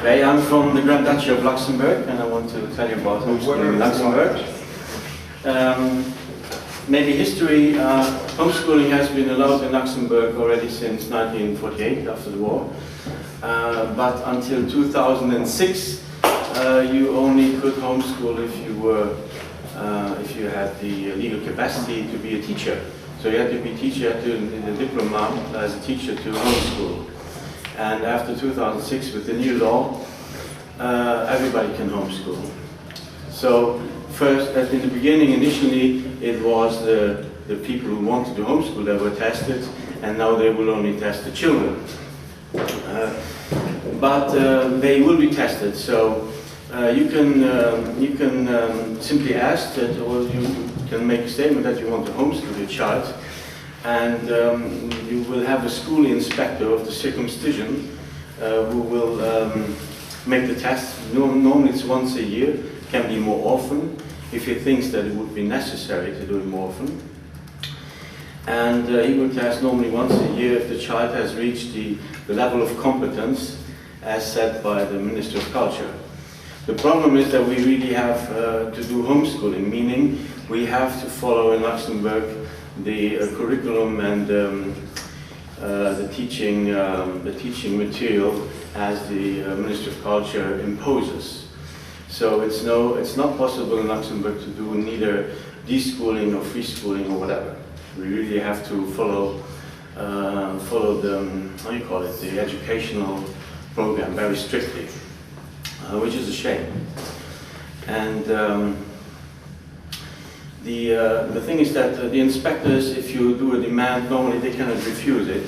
Okay, I'm from the Grand Duchy of Luxembourg, and I want to tell you about homeschooling in Luxembourg. Maybe history, homeschooling has been allowed in Luxembourg already since 1948, after the war. But until 2006, you only could homeschool if you had the legal capacity to be a teacher. So you had to be a teacher, you had to do a diploma as a teacher to homeschool. And after 2006, with the new law, everybody can homeschool. So first, in the beginning, initially, it was the people who wanted to homeschool that were tested, and now they will only test the children. But they will be tested, so you can simply ask that, or you can make a statement that you want to homeschool your child, and you will have a school inspector of the circumcision who will make the test. Normally it's once a year, can be more often if he thinks that it would be necessary to do it more often. And he will test normally once a year if the child has reached the level of competence as set by the Minister of Culture. The problem is that we really have to do homeschooling, meaning we have to follow in Luxembourg the curriculum and the teaching material as the Minister of Culture imposes. So it's not possible in Luxembourg to do neither deschooling or free schooling or whatever. We really have to follow the, how you call it, the educational program very strictly, which is a shame. And the thing is that the inspectors, if you do a demand, normally they cannot refuse it.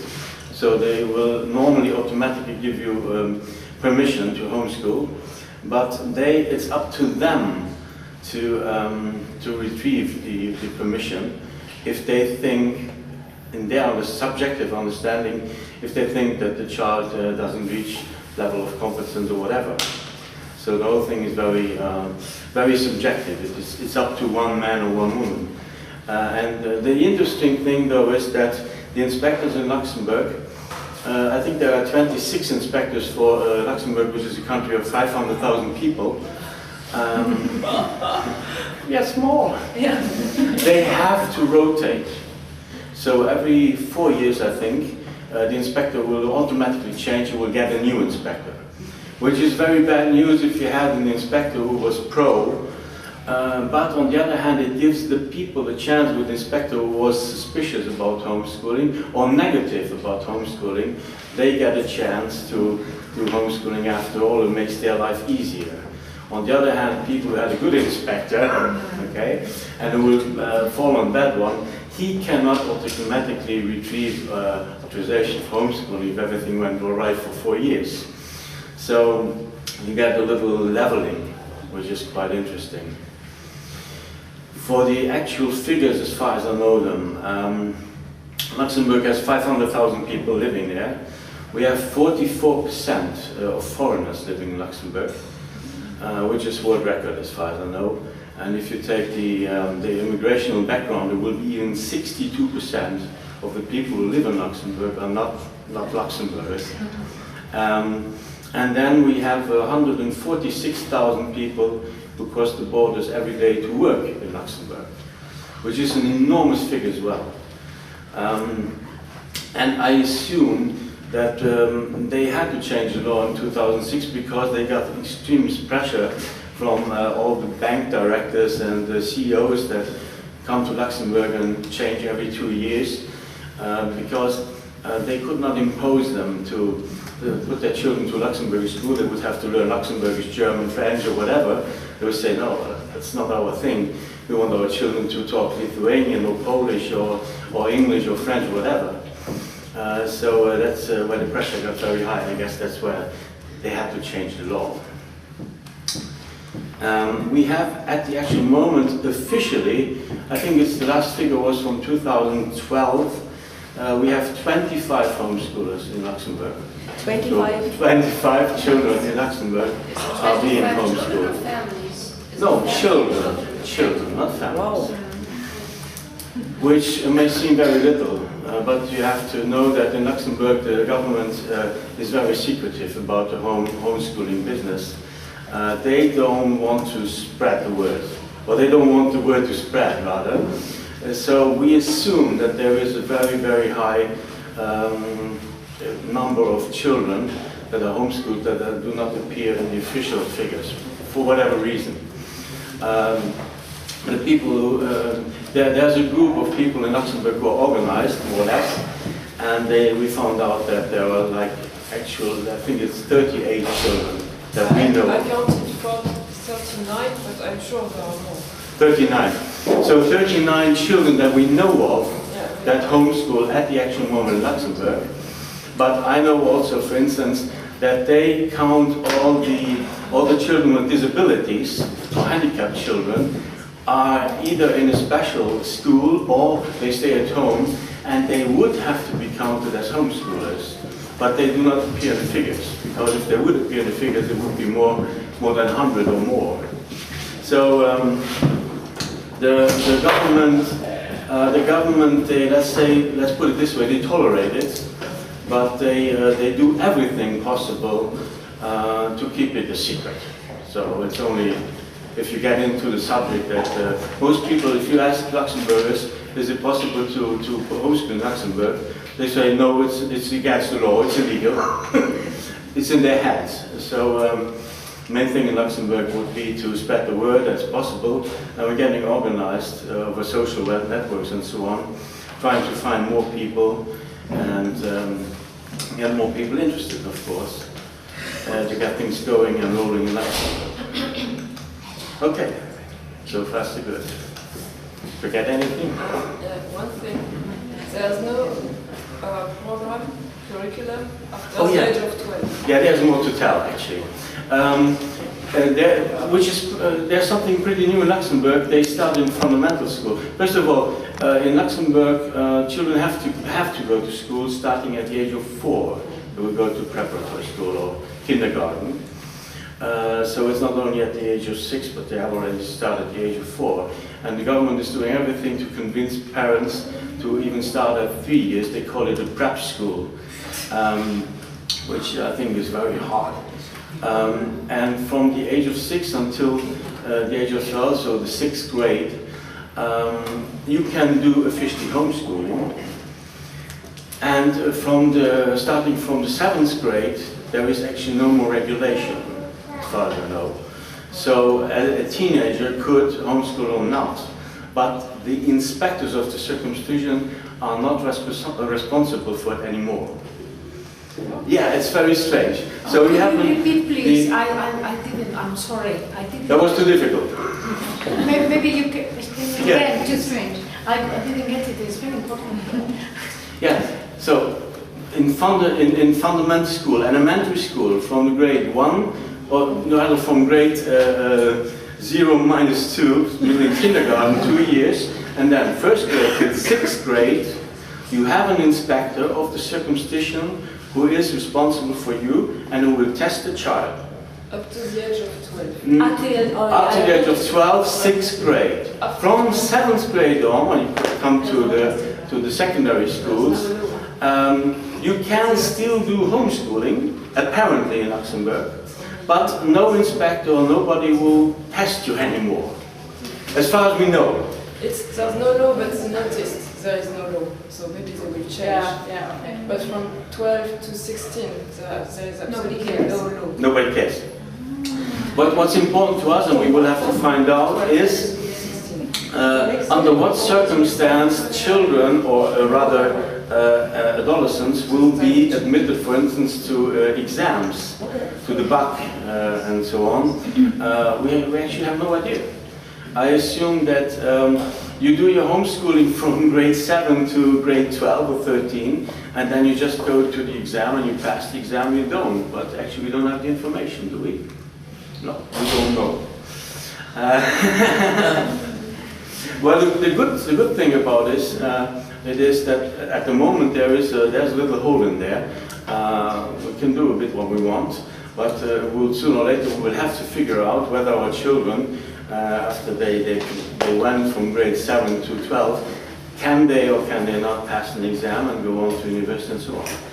So they will normally automatically give you permission to homeschool, but it's up to them to retrieve the permission if they think, in their subjective understanding, if they think that the child doesn't reach level of competence or whatever. So the whole thing is very, very subjective. It's up to one man or one woman. And the interesting thing, though, is that the inspectors in Luxembourg, I think there are 26 inspectors for Luxembourg, which is a country of 500,000 people. Yeah, small. Yeah. They have to rotate. So every 4 years, I think, the inspector will automatically change and will get a new inspector. Which is very bad news if you had an inspector who was pro, but on the other hand, it gives the people a chance with the inspector who was suspicious about homeschooling or negative about homeschooling. They get a chance to do homeschooling after all. It makes their life easier. On the other hand, people who had a good inspector, okay, and who will fall on that one, he cannot automatically retrieve authorization for homeschooling if everything went all right for 4 years. So you get a little leveling, which is quite interesting. For the actual figures, as far as I know them, Luxembourg has 500,000 people living there. We have 44% of foreigners living in Luxembourg, which is world record as far as I know. And if you take the immigration background, it will be even 62% of the people who live in Luxembourg are not Luxembourgers. And then we have 146,000 people who cross the borders every day to work in Luxembourg, which is an enormous figure as well. And I assume that they had to change the law in 2006 because they got extreme pressure from all the bank directors and the CEOs that come to Luxembourg and change every 2 years because they could not impose them to put their children to Luxembourgish school. They would have to learn Luxembourgish, German, French, or whatever. They would say, no, that's not our thing. We want our children to talk Lithuanian or Polish or English or French, whatever. So that's where the pressure got very high. I guess that's where they had to change the law. We have, at the actual moment, officially, I think it's the last figure was from 2012, we have 25 homeschoolers in Luxembourg. 25? So 25 children in Luxembourg are being homeschooled. No, children, not families. Wow. Which may seem very little, but you have to know that in Luxembourg the government is very secretive about the homeschooling business. They don't want to spread the word, or they don't want the word to spread, rather. So we assume that there is a very, very high number of children that are homeschooled that do not appear in the official figures, for whatever reason. The people who, there's a group of people in Luxembourg who are organized, more or less, and we found out that there are like actual, I think it's 38 children that we know. I counted for 39, but I'm sure there are more. 39. So 39 children that we know of that homeschool at the actual moment in Luxembourg. But I know also, for instance, that they count all the children with disabilities, or handicapped children, are either in a special school or they stay at home, and they would have to be counted as homeschoolers. But they do not appear in the figures, because if they would appear in the figures, it would be more than 100 or more. So the government, let's put it this way, they tolerate it, but they do everything possible to keep it a secret. So it's only if you get into the subject that most people, if you ask Luxembourgers, is it possible to homeschool in Luxembourg? They say no, it's against the law, it's illegal. It's in their heads. So main thing in Luxembourg would be to spread the word as possible, and we're getting organized over social web networks and so on, trying to find more people and get more people interested, of course, to get things going and rolling in Luxembourg. Okay, so far so good. Forget anything? One thing, there's no program, curriculum after the age of 12. Yeah, there's more to tell actually. There's something pretty new in Luxembourg. They start in fundamental school. First of all, in Luxembourg, children have to go to school starting at the age of 4. They will go to preparatory school or kindergarten. So it's not only at the age of 6, but they have already started at the age of 4. And the government is doing everything to convince parents to even start at 3 years. They call it a prep school, which I think is very hard. And from the age of 6 until the age of 12, so the 6th grade, you can do officially homeschooling. And starting from the 7th grade, there is actually no more regulation, as far as I know. So a teenager could homeschool or not, but the inspectors of the circumcision are not responsible for it anymore. Yeah, it's very strange. So you have to repeat, please. I didn't. I'm sorry. I didn't. That was too difficult. Maybe you can explain again. Too strange. I didn't get it. It's very important. Yeah. So in fundamental school, elementary school, from grade 1, or rather from grade 0 minus 2, meaning kindergarten, 2 years, and then 1st grade to 6th grade, you have an inspector of the circumcision who is responsible for you and who will test the child. Up to the age of 12. Up to the age of 12, 6th grade. From 7th grade on, when you come to the secondary schools, you can still do homeschooling, apparently in Luxembourg, but no inspector or nobody will test you anymore, as far as we know. There's no law, but it's noticed. There is no law, so maybe they will change. Yeah, okay. But from 12 to 16, there is absolutely no law. Nobody cares. But what's important to us, and we will have to find out, is under what circumstance children, or rather adolescents, will be admitted, for instance, to exams, to the BAC and so on. We actually have no idea. I assume that you do your homeschooling from grade 7 to grade 12 or 13, and then you just go to the exam and you pass the exam, you don't. But actually we don't have the information, do we? No, we don't know. Well, the good thing about this, it is that at the moment there's a little hole in there. We can do a bit what we want, but we'll sooner or later we will have to figure out whether our children, after they went from grade 7 to 12, can they or can they not pass an exam and go on to university and so on.